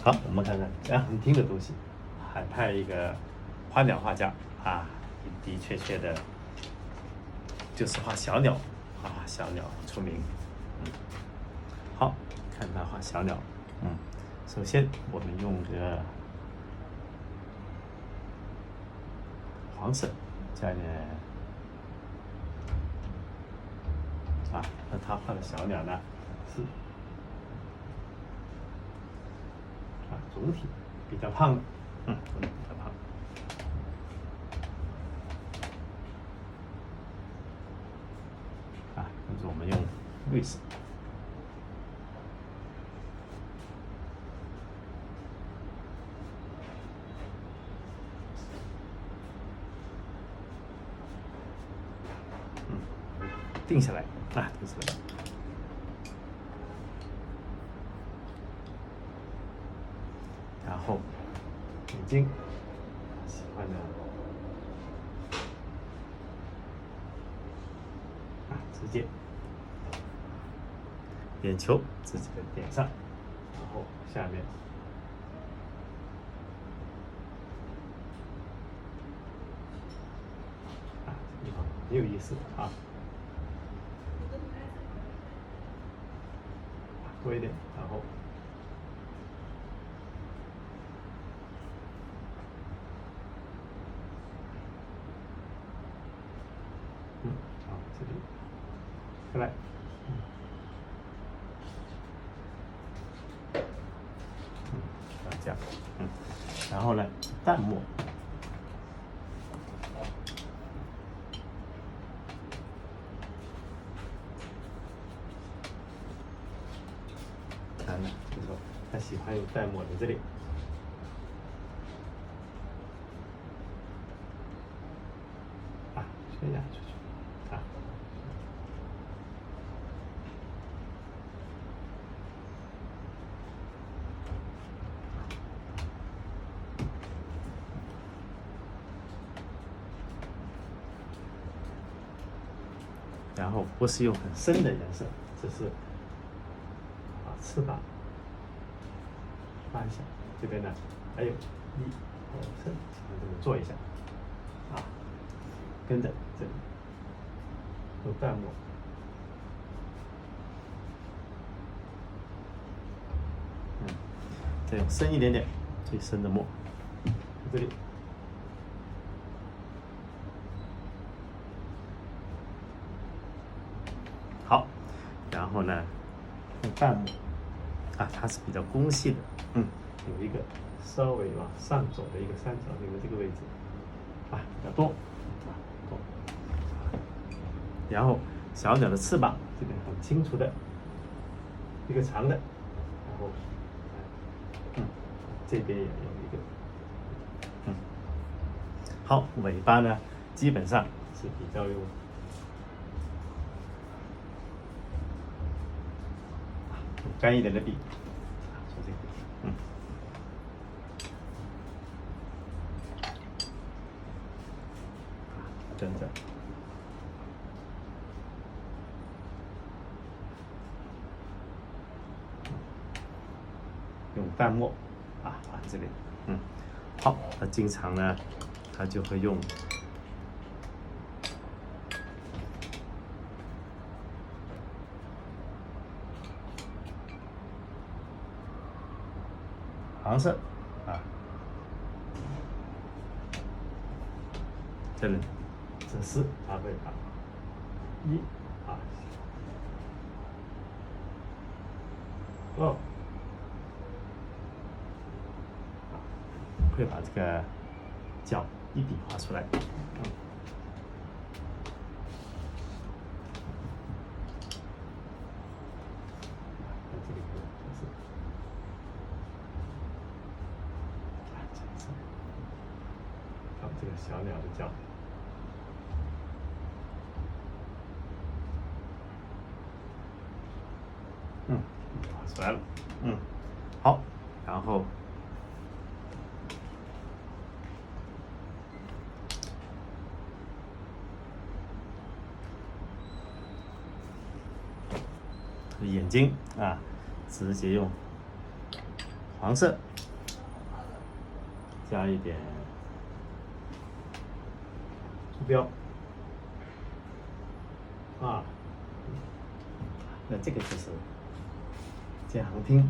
好，我们看看这样很听的东西，还派一个花鸟画家啊，的的确确的，就是画小鸟啊，小鸟出名。好，看他画小鸟。首先我们用个黄色，加一点啊，那他画的小鸟呢是总体比较胖的，总体比较胖。跟着我们用绿色。定下来定下来。然后眼睛喜欢的直接眼球自己的点上，然后下面这地方很有意思多一点，然后这里过来，这样，然后呢，淡墨，就是说他喜欢用淡墨在这里，宣扬出去，然后不是用很深的颜色，只是把翅膀画一下，这边呢还有1、2、3，这么做一下，跟着这里用淡墨，再用深一点点，最深的墨，这里。好，然后呢，用淡墨，它是比较工细的，有一个稍微往上走的一个三角形的这个位置，比较多，然后小鸟的翅膀这边很清楚的一个长的，然后这边也有一个，好，尾巴呢基本上是比较用干一点的笔，做这个，跟着，用淡墨，这里，好，他经常呢，他就会用黄色，这里，这是他会把会把这个角一笔画出来，这个小鸟的脚，画出来了，好，然后眼睛直接用黄色，加一点图标啊，那这个就是建行厅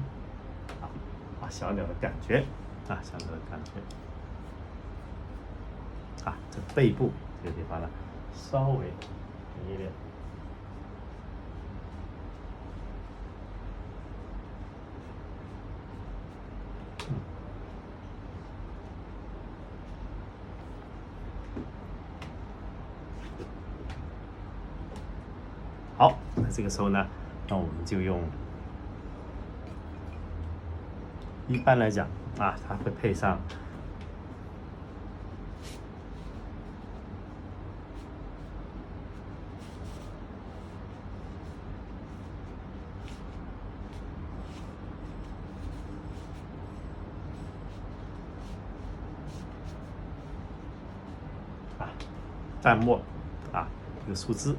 啊，小鸟的感觉啊，小鸟的感觉啊，这背部这个地方呢，稍微平一点。好，那这个时候呢，那我们就用，一般来讲啊，它会配上淡墨啊，一个树枝，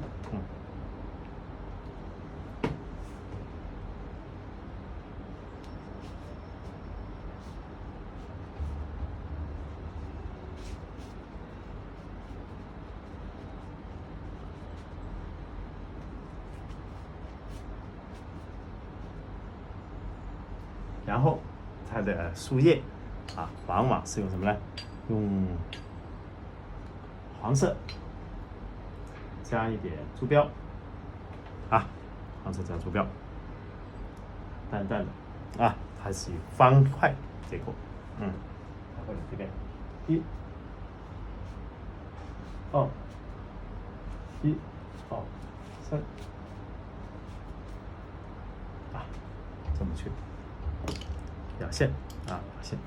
然后它的树叶啊，往往是用什么呢？用黄色加一点珠标啊，黄色加珠标，淡淡的啊，它是以方块结构，它会这边1、2、1、2、3啊，这么去表现啊，表现。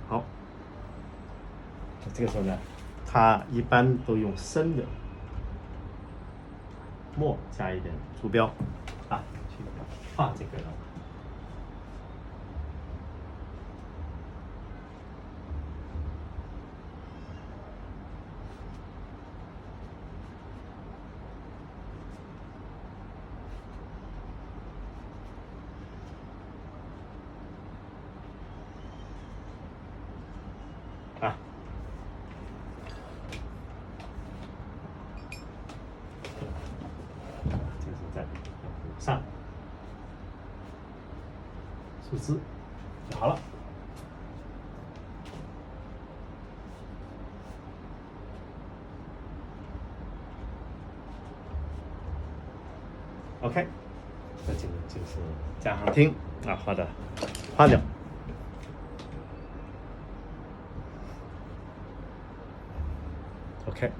好，这个时候呢，它一般都用深的墨加一点图标啊，去画这个啊，这个是在补上树枝就好了。OK， 那这个就是建行厅啊画的花鸟。OK，